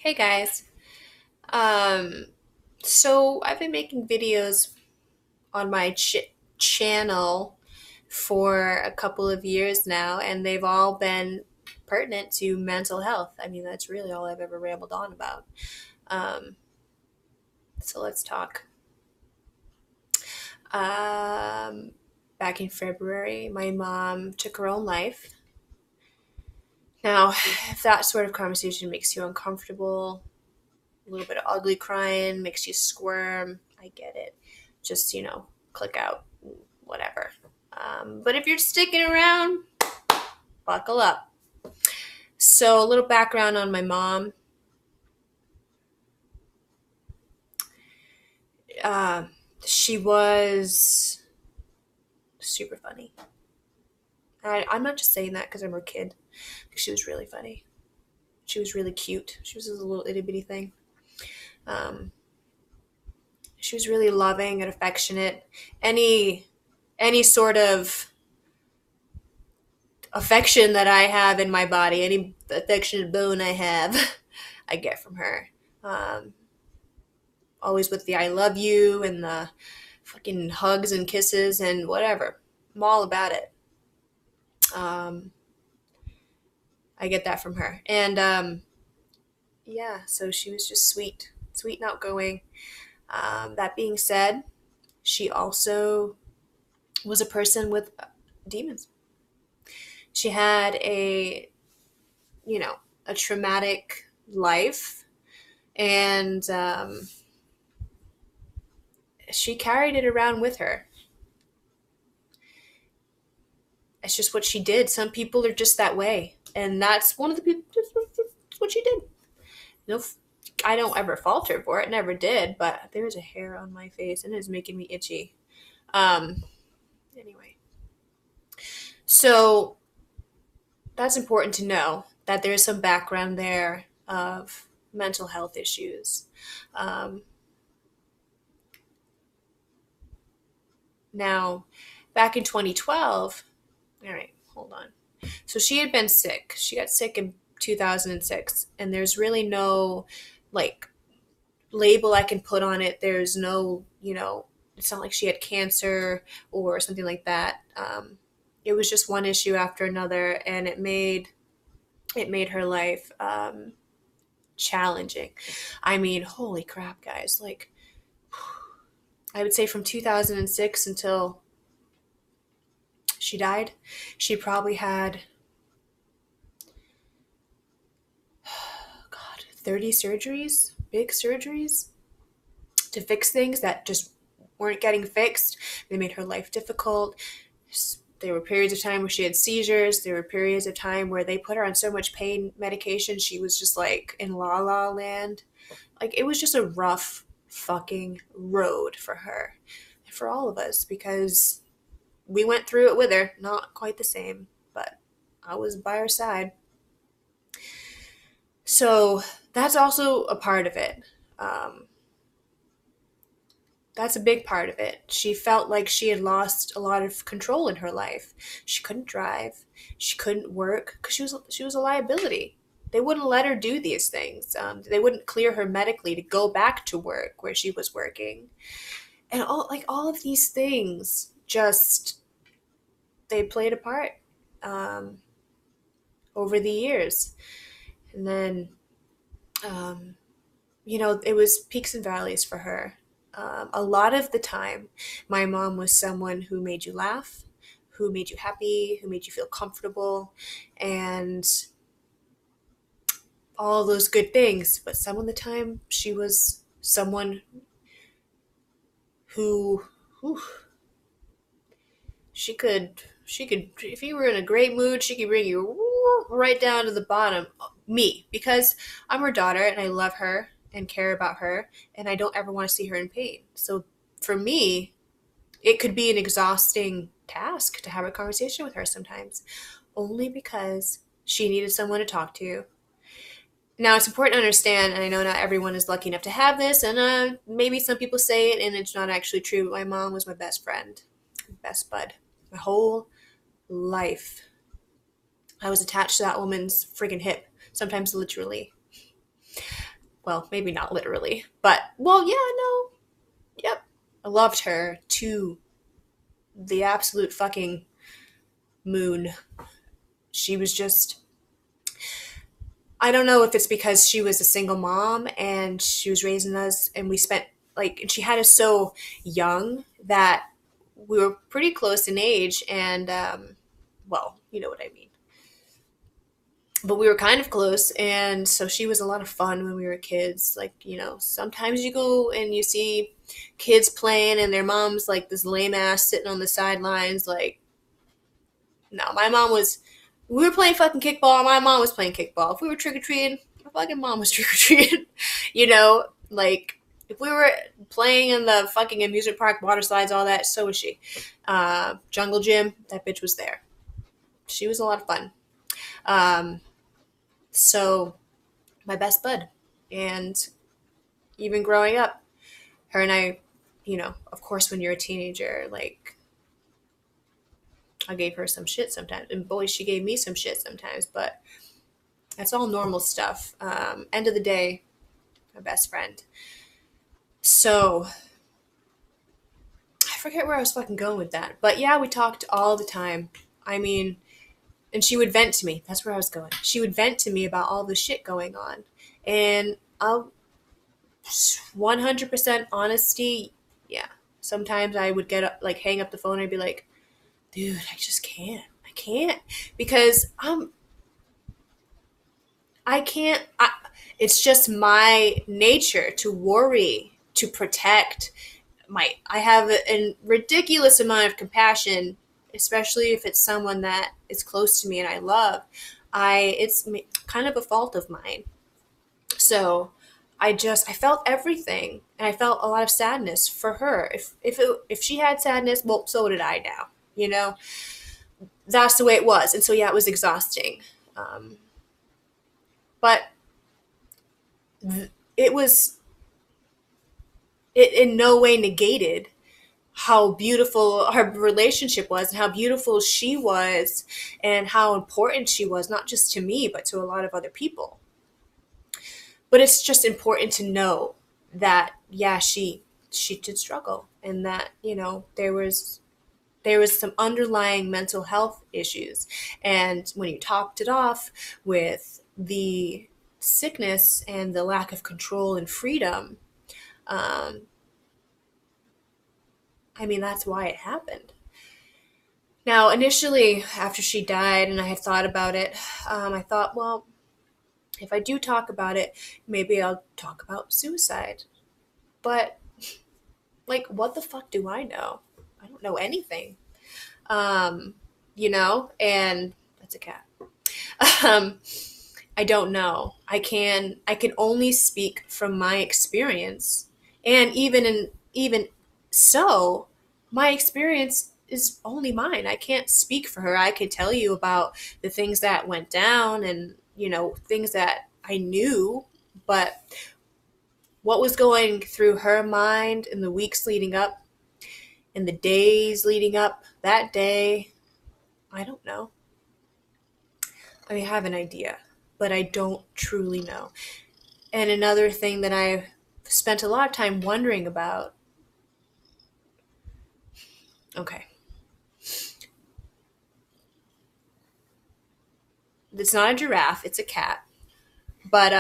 Hey guys. Um, so I've been making videos on my channel for a couple of years now, and they've all been pertinent to mental health. I mean, that's really all I've ever rambled on about. Um, so let's talk. Um, Back in February, my mom took her own life. Now, if that sort of conversation makes you uncomfortable, a little bit of ugly crying, makes you squirm. I get it. Just, click out, whatever. But if you're sticking around, buckle up. So, a little background on my mom. Uh, she was super funny. I'm not just saying that because I'm her kid. She was really funny. She was really cute. She was a little itty bitty thing. Um, she was really loving and affectionate. Any sort of affection that I have in my body, any affectionate bone I have, I get from her. Um, Always with the I love you and the fucking hugs and kisses and whatever. I'm all about it. Um, I get that from her. And yeah, so she was just sweet, sweet and outgoing. That being said, she also was a person with demons. She had you know, a traumatic life, and she carried it around with her. It's just what she did. Some people are just that way, and that's one of the people. That's what she did. No, I don't ever fault her for it. Never did. But there's a hair on my face, and it is making me itchy. Um. Anyway, so that's important to know that there's some background there of mental health issues. Um, Now, back in 2012. All right, hold on. So she had been sick. She got sick in 2006, and there's really no like label I can put on it. There's no, it's not like she had cancer or something like that. It was just one issue after another, and it made her life challenging. I mean, holy crap, guys! Like, I would say from 2006 until she died, she probably had, God, 30 surgeries, big surgeries to fix things that just weren't getting fixed. They made her life difficult. There were periods of time where she had seizures. There were periods of time where they put her on so much pain medication she was just like in la la land. Like, it was just a rough fucking road for her and for all of us, because we went through it with her. Not quite the same, but I was by her side. So that's also a part of it. Um, that's a big part of it. She felt like she had lost a lot of control in her life. She couldn't drive. She couldn't work because she was a liability. They wouldn't let her do these things. They wouldn't clear her medically to go back to work where she was working, and all of these things just, they played a part um, over the years. And then it was peaks and valleys for her. A lot of the time, my mom was someone who made you laugh, who made you happy, who made you feel comfortable, and all those good things. But some of the time, she was someone who, whew, she could, if you were in a great mood, she could bring you right down to the bottom. Me, because I'm her daughter and I love her and care about her, and I don't ever want to see her in pain. So for me, it could be an exhausting task to have a conversation with her sometimes, only because she needed someone to talk to. Now, it's important to understand, and I know not everyone is lucky enough to have this, and maybe some people say it and it's not actually true, but my mom was my best friend, best bud, my whole life. I was attached to that woman's friggin' hip, sometimes literally. Well, maybe not literally, but well, yeah, no, yep. I loved her to the absolute fucking moon. She was just, I don't know if it's because she was a single mom and she was raising us and we spent like, and she had us so young that we were pretty close in age and, well, you know what I mean. But we were kind of close, and so she was a lot of fun when we were kids. Like, sometimes you go and you see kids playing and their mom's like this lame ass sitting on the sidelines. Like, no, we were playing fucking kickball. My mom was playing kickball. If we were trick or treating, my fucking mom was trick or treating. Like if we were playing in the fucking amusement park, water slides, all that, so was she. Jungle gym, that bitch was there. She was a lot of fun. So my best bud, and even growing up, her and I, of course, when you're a teenager, like I gave her some shit sometimes, and boy, she gave me some shit sometimes, but that's all normal stuff. End of the day, my best friend. So I forget where I was fucking going with that, but yeah, we talked all the time. I mean, and she would vent to me. That's where I was going. She would vent to me about all the shit going on, and I'll 100% honesty. Yeah, sometimes I would get up, like hang up the phone and I'd be like, dude, I just can't. I can't because I can't. It's just my nature to worry, to protect. I have a ridiculous amount of compassion, especially if it's someone that is close to me and I love. It's kind of a fault of mine. So I felt everything, and I felt a lot of sadness for her. If she had sadness, well, so did I now. You know, that's the way it was, and so yeah, it was exhausting. But it was it in no way negated how beautiful our relationship was and how beautiful she was and how important she was, not just to me but to a lot of other people. But it's just important to know that yeah, she did struggle, and that there was some underlying mental health issues, and when you topped it off with the sickness and the lack of control and freedom, um, I mean, that's why it happened. Now, initially, after she died and I had thought about it, I thought, well, if I do talk about it, maybe I'll talk about suicide. But, like, what the fuck do I know? I don't know anything. Um, and that's a cat. Um, I don't know. I can only speak from my experience, and even so, my experience is only mine. I can't speak for her. I could tell you about the things that went down and things that I knew, but what was going through her mind in the weeks leading up, in the days leading up that day, I don't know. I have an idea, but I don't truly know. And another thing that I've spent a lot of time wondering about. Okay, it's not a giraffe; it's a cat. But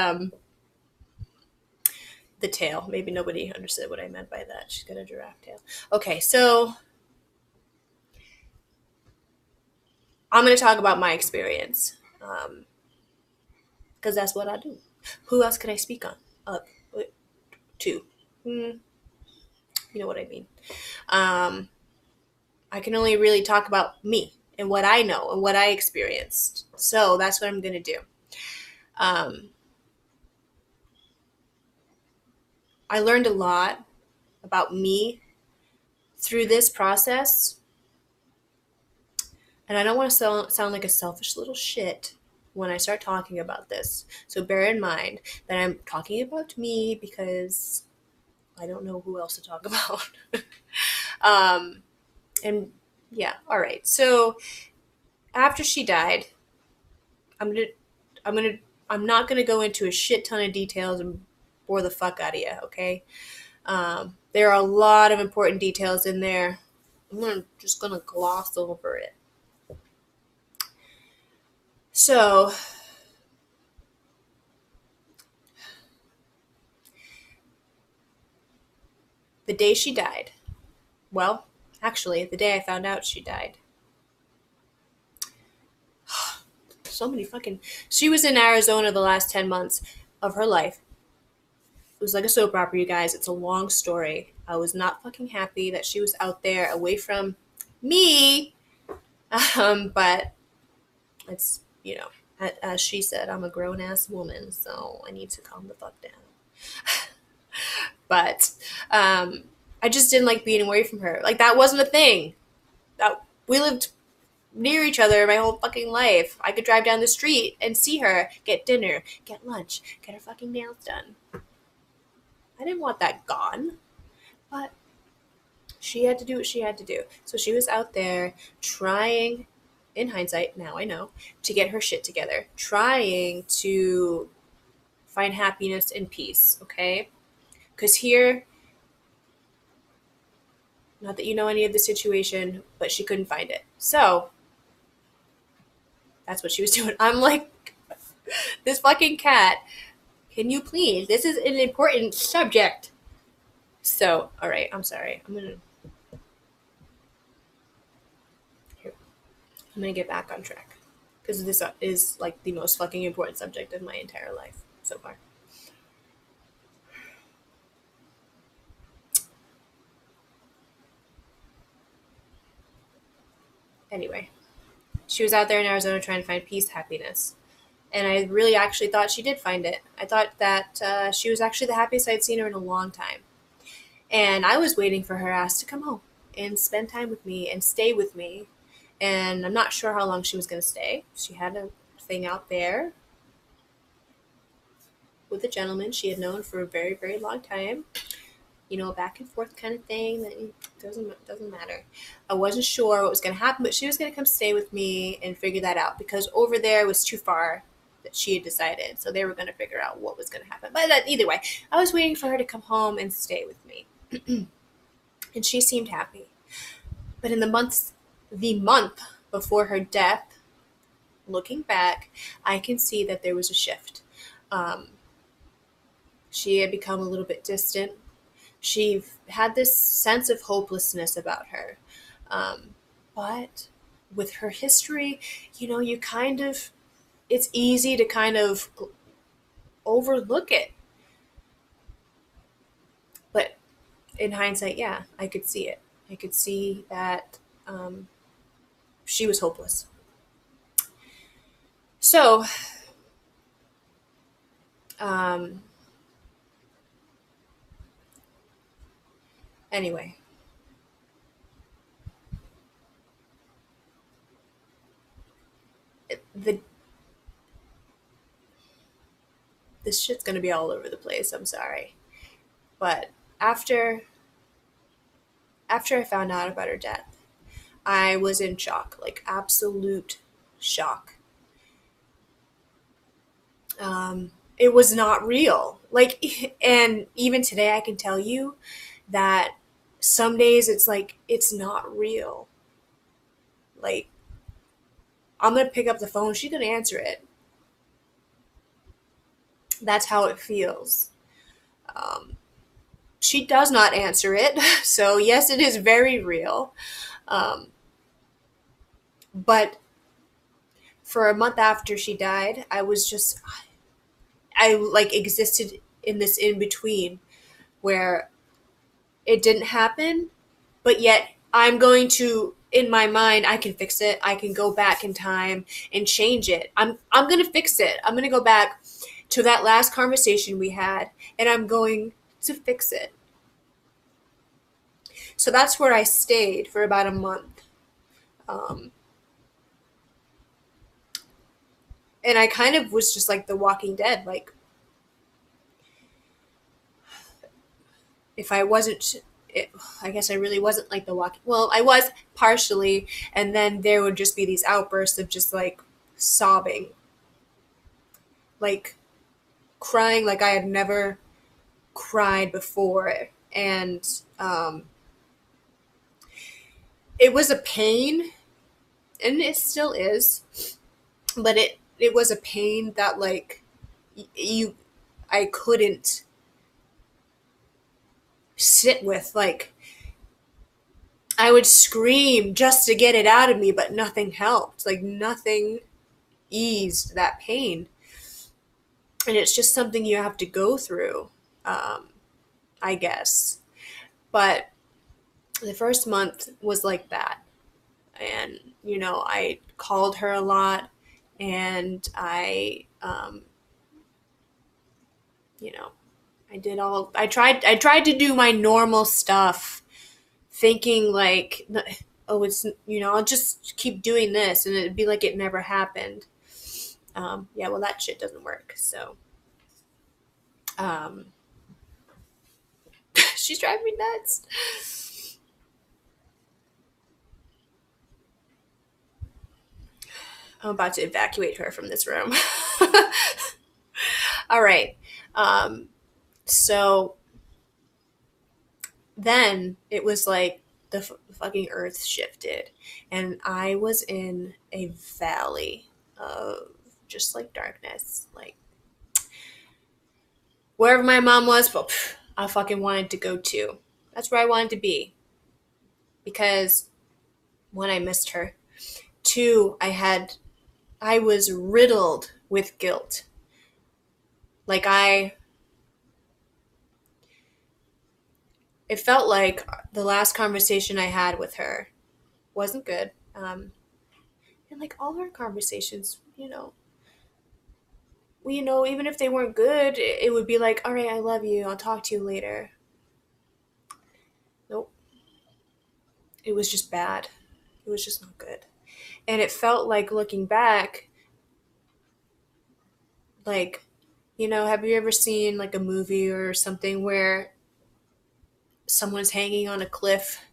the tail. Maybe nobody understood what I meant by that. She's got a giraffe tail. Okay, so I'm going to talk about my experience because that's what I do. Who else could I speak on? To. You know what I mean. Um, I can only really talk about me and what I know and what I experienced. So that's what I'm going to do. Um, I learned a lot about me through this process. And I don't want to sound like a selfish little shit when I start talking about this. So bear in mind that I'm talking about me because I don't know who else to talk about. um, and yeah, all right. So after she died, I'm gonna, I'm gonna, I'm not gonna go into a shit ton of details and bore the fuck out of you, okay? There are a lot of important details in there. Just gonna gloss over it. So, the day she died, well, actually, the day I found out she died. So many fucking. She was in Arizona the last 10 months of her life. It was like a soap opera, you guys. It's a long story. I was not fucking happy that she was out there away from me. But it's, as she said, I'm a grown ass woman, so I need to calm the fuck down. But I just didn't like being away from her. Like, that wasn't a thing. We lived near each other my whole fucking life. I could drive down the street and see her, get dinner, get lunch, get her fucking nails done. I didn't want that gone. But she had to do what she had to do. So she was out there trying, in hindsight, now I know, to get her shit together, trying to find happiness and peace, okay? Because here, not that you know any of the situation, but she couldn't find it. So that's what she was doing. I'm like, this fucking cat, can you please? This is an important subject. So, all right, I'm sorry. I'm gonna get back on track because this is like the most fucking important subject of my entire life so far. Anyway, she was out there in Arizona trying to find peace, happiness. And I really actually thought she did find it. I thought that she was actually the happiest I'd seen her in a long time. And I was waiting for her ass to come home and spend time with me and stay with me. And I'm not sure how long she was going to stay. She had a thing out there with a gentleman she had known for a very, very long time. A back and forth kind of thing that doesn't matter. I wasn't sure what was going to happen, but she was going to come stay with me and figure that out because over there was too far that she had decided. So they were going to figure out what was going to happen. But either way, I was waiting for her to come home and stay with me. And she seemed happy. But in the month before her death, looking back, I can see that there was a shift. She had become a little bit distant. She had this sense of hopelessness about her. But with her history, you kind of, it's easy to kind of overlook it. But in hindsight, yeah, I could see it. I could see that she was hopeless. So, anyway, this shit's gonna be all over the place. I'm sorry, but after I found out about her death, I was in shock, like absolute shock. It was not real. Like, and even today, I can tell you that some days it's like it's not real. Like, I'm gonna pick up the phone, she's gonna answer it. That's how it feels. Um, she does not answer it, so yes, it is very real. Um, but for a month after she died, I like existed in this in between where it didn't happen, but yet I'm going to, in my mind, I can fix it. I can go back in time and change it. I'm going to fix it. I'm going to go back to that last conversation we had and I'm going to fix it. So that's where I stayed for about a month. Um, and I kind of was just like the Walking Dead. Like, if I wasn't, I guess I really wasn't like the Walking. Well, I was partially, and then there would just be these outbursts of just like sobbing, like crying, like I had never cried before, and it was a pain, and it still is, but it was a pain that like you I couldn't sit with. Like, I would scream just to get it out of me, but nothing helped. Like, nothing eased that pain. And it's just something you have to go through, um, I guess. But the first month was like that. And, I called her a lot, and you know, I tried to do my normal stuff, thinking like, oh, it's, I'll just keep doing this and it'd be like it never happened. Yeah, well, that shit doesn't work. So, um, she's driving me nuts. I'm about to evacuate her from this room. All right. Um, so then it was like the fucking earth shifted, and I was in a valley of just like darkness. Like, wherever my mom was, but I fucking wanted to go to. That's where I wanted to be, because one, I missed her. Two, I was riddled with guilt. Like, it felt like the last conversation I had with her wasn't good. And like all our conversations, even if they weren't good, it would be like, all right, I love you. I'll talk to you later. Nope. It was just bad. It was just not good. And it felt like, looking back, like, have you ever seen like a movie or something where someone's hanging on a cliff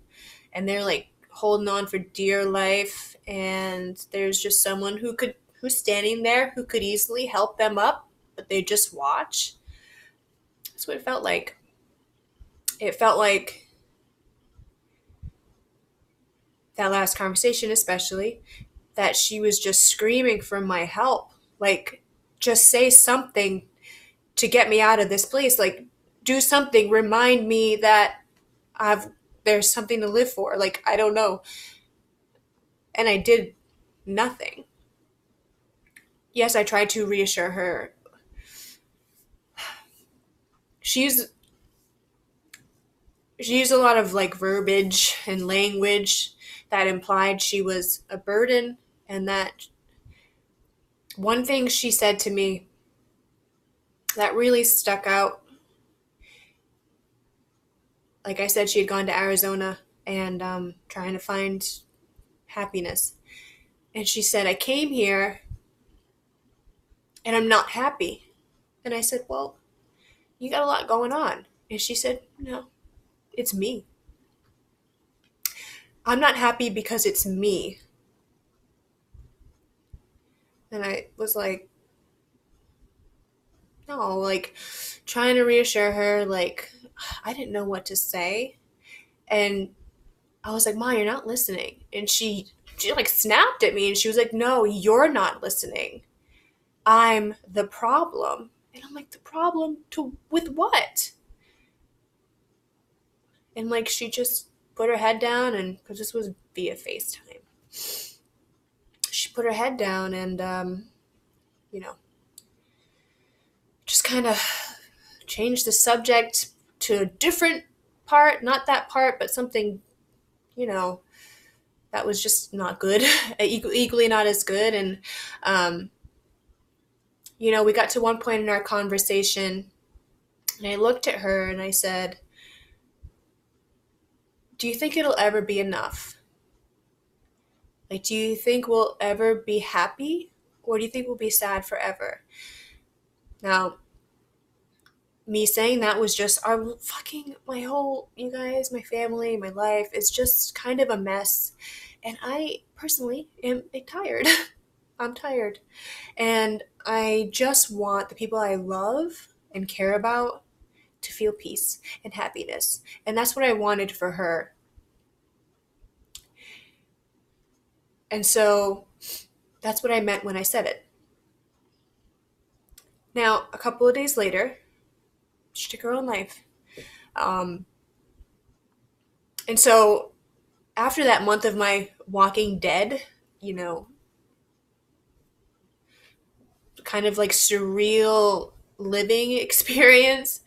and they're like holding on for dear life, and there's just someone who's standing there who could easily help them up, but they just watch? That's what it felt like. It felt like that last conversation, especially, that she was just screaming for my help. Like, just say something to get me out of this place. Like, do something. Remind me that there's something to live for. Like, I don't know. And I did nothing. Yes, I tried to reassure her. She's she used a lot of like verbiage and language that implied she was a burden, and that one thing she said to me that really stuck out. Like I said, she had gone to Arizona and trying to find happiness. And she said, I came here and I'm not happy. And I said, well, you got a lot going on. And she said, no, it's me. I'm not happy because it's me. And I was like, no, like, trying to reassure her, like, I didn't know what to say. And I was like, Ma, you're not listening. And she like snapped at me, and she was like, no, you're not listening. I'm the problem. And I'm like, the problem with what? And like, she just put her head down, and because this was via FaceTime, she put her head down and, just kind of changed the subject to a different part, not that part, but something, you know, that was just not good, equally not as good. And, we got to one point in our conversation, and I looked at her and I said, do you think it'll ever be enough? Like, do you think we'll ever be happy? Or do you think we'll be sad forever? Now, me saying that was just my whole, you guys, my family, my life is just kind of a mess. And I personally am tired. I'm tired. And I just want the people I love and care about to feel peace and happiness. And that's what I wanted for her. And so that's what I meant when I said it. Now, a couple of days later, she took her own life. Um, and so after that month of my Walking Dead, you know, kind of like surreal living experience,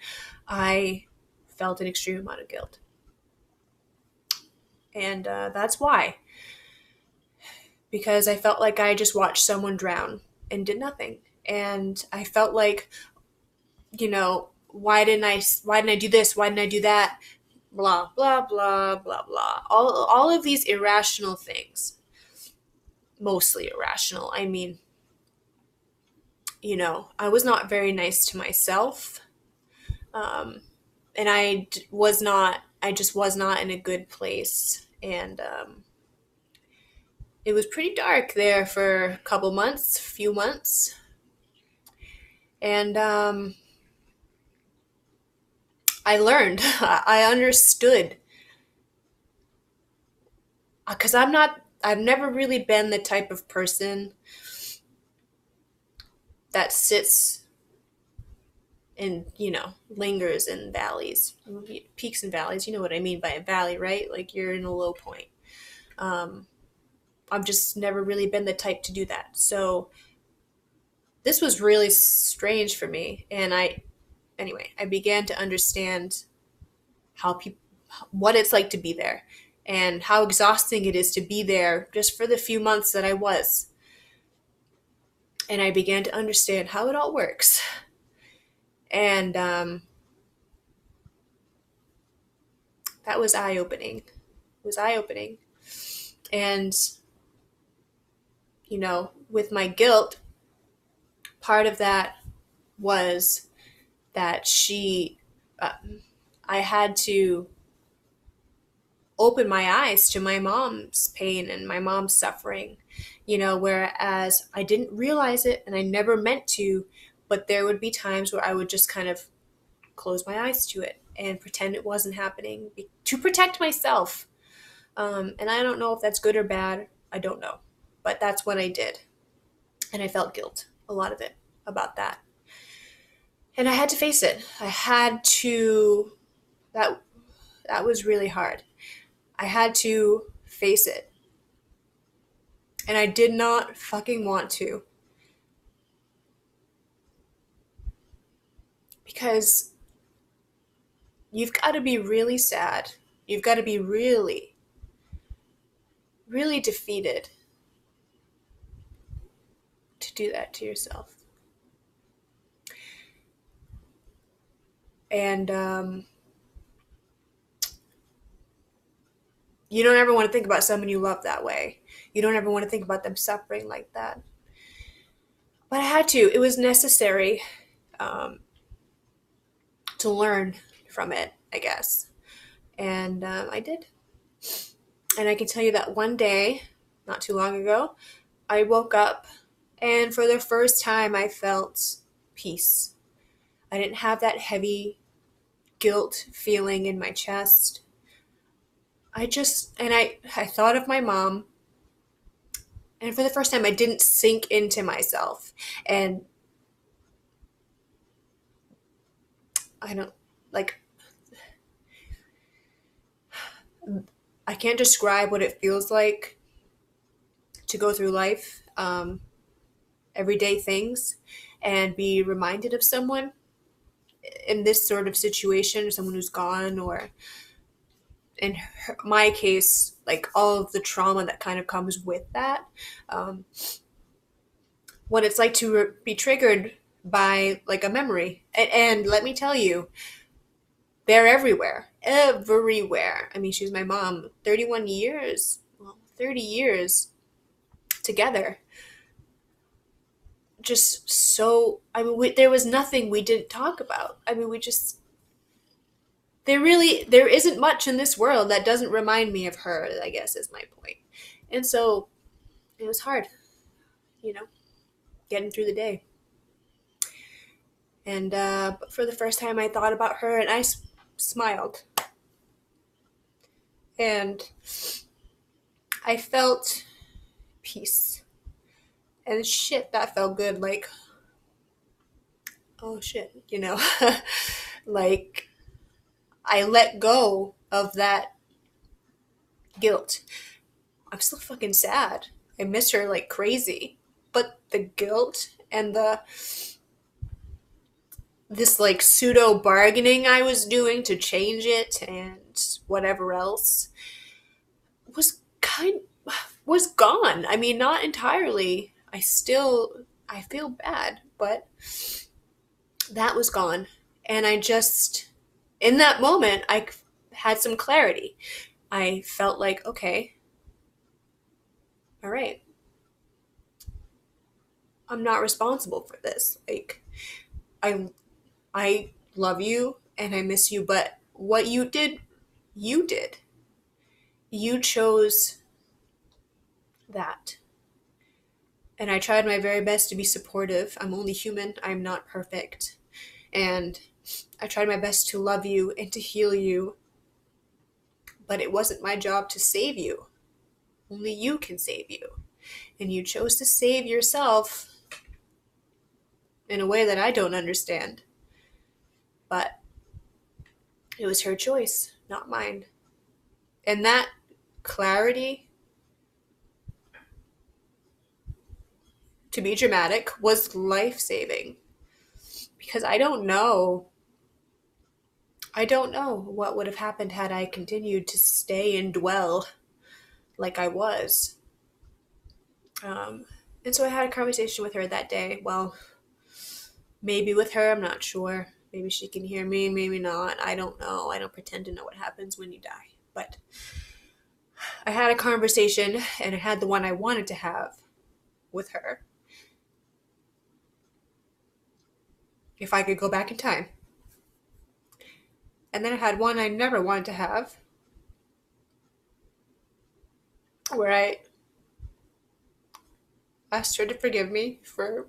I felt an extreme amount of guilt. And that's why. Because I felt like I just watched someone drown and did nothing. And I felt like, why didn't I do this? Why didn't I do that? Blah, blah, blah, blah, blah. All of these irrational things. Mostly irrational. I mean, I was not very nice to myself. And I just was not in a good place. And it was pretty dark there for a few months. And I learned, I understood. Because I've never really been the type of person that sits and, lingers in valleys, peaks and valleys. You know what I mean by a valley, right? Like you're in a low point. I've just never really been the type to do that. So this was really strange for me. And I began to understand what it's like to be there and how exhausting it is to be there just for the few months that I was. And I began to understand how it all works. And that was eye-opening. It was eye-opening. And, with my guilt, part of that was that I had to open my eyes to my mom's pain and my mom's suffering, whereas I didn't realize it and I never meant to, but there would be times where I would just kind of close my eyes to it and pretend it wasn't happening to protect myself. And I don't know if that's good or bad. I don't know. But that's what I did. And I felt guilt, a lot of it, about that. And I had to face it. That was really hard. I had to face it. And I did not fucking want to. Because you've got to be really sad. You've got to be really, really defeated to do that to yourself. And you don't ever want to think about someone you love that way. You don't ever want to think about them suffering like that. But I had to. It was necessary to learn from it, I guess. And I did. And I can tell you that one day, not too long ago, I woke up and for the first time I felt peace. I didn't have that heavy guilt feeling in my chest. I thought of my mom, and for the first time I didn't sink into myself. And I can't describe what it feels like to go through life, everyday things, and be reminded of someone in this sort of situation, someone who's gone, or in my case, like all of the trauma that kind of comes with that. What it's like to be triggered by like a memory. And let me tell you, they're everywhere. Everywhere. I mean, she's my mom. 30 years together. Just so, there was nothing we didn't talk about. There isn't much in this world that doesn't remind me of her, I guess is my point. And so it was hard, getting through the day. And but for the first time, I thought about her and I smiled. And I felt peace. And shit, that felt good. Like, oh shit, like I let go of that guilt. I'm still fucking sad. I miss her like crazy. But the guilt and this like pseudo bargaining I was doing to change it and whatever else was was gone. I mean, not entirely. I feel bad, but that was gone. And I just in that moment I had some clarity. I felt like, okay, all right, I'm not responsible for this. Like I I love you and I miss you, but what you did, you did. You chose that. And I tried my very best to be supportive. I'm only human. I'm not perfect. And I tried my best to love you and to heal you, but it wasn't my job to save you. Only you can save you. And you chose to save yourself in a way that I don't understand. But it was her choice, not mine. And that clarity, to be dramatic, was life saving. Because I don't know what would have happened had I continued to stay and dwell like I was. Um, and so I had a conversation with her that day. Well, maybe with her, I'm not sure. Maybe she can hear me, maybe not. I don't know. I don't pretend to know what happens when you die. But I had a conversation, and I had the one I wanted to have with her. If I could go back in time. And then I had one I never wanted to have, where I asked her to forgive me for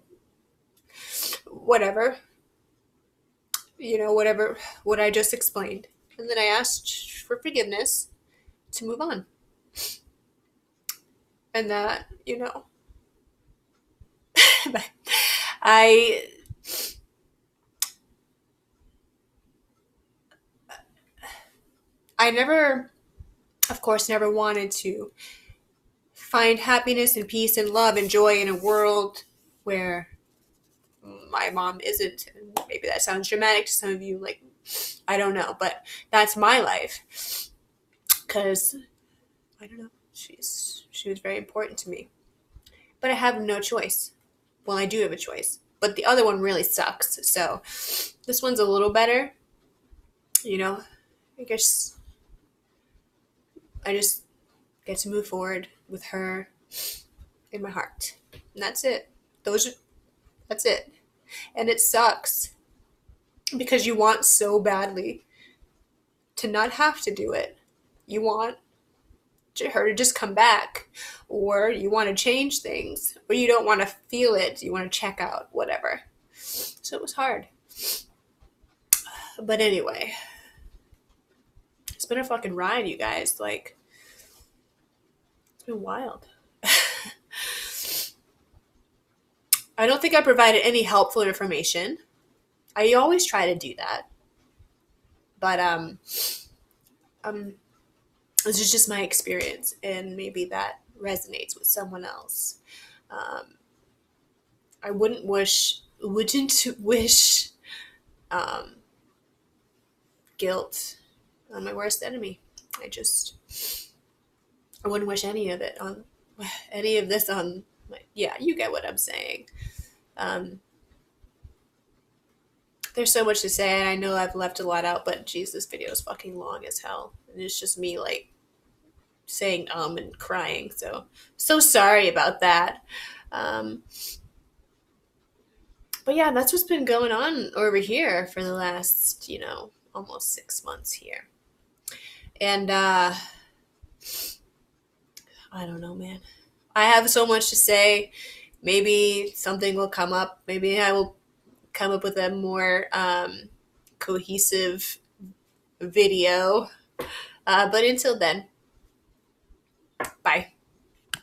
whatever, whatever what I just explained. And then I asked for forgiveness to move on. And that, I I never, of course, never wanted to find happiness and peace and love and joy in a world where my mom isn't. And maybe that sounds dramatic to some of you, like, I don't know, but that's my life. Because, I don't know, she was very important to me. But I have no choice. Well, I do have a choice. But the other one really sucks. So this one's a little better. I guess I just get to move forward with her in my heart. And that's it. That's it. And it sucks because you want so badly to not have to do it. You want her to just come back, or you want to change things, or you don't want to feel it. You want to check out, whatever. So it was hard. But anyway, it's been a fucking ride, you guys. Like, it's been wild. I don't think I provided any helpful information. I always try to do that. But this is just my experience, and maybe that resonates with someone else. I wouldn't wish um, guilt on my worst enemy. I wouldn't wish any of this on yeah, you get what I'm saying. There's so much to say, and I know I've left a lot out, but geez, this video is fucking long as hell. And it's just me, like, saying and crying, so sorry about that. But yeah, that's what's been going on over here for the last, almost 6 months here. And I don't know, man. I have so much to say. Maybe something will come up. Maybe I will come up with a more cohesive video. But until then, bye.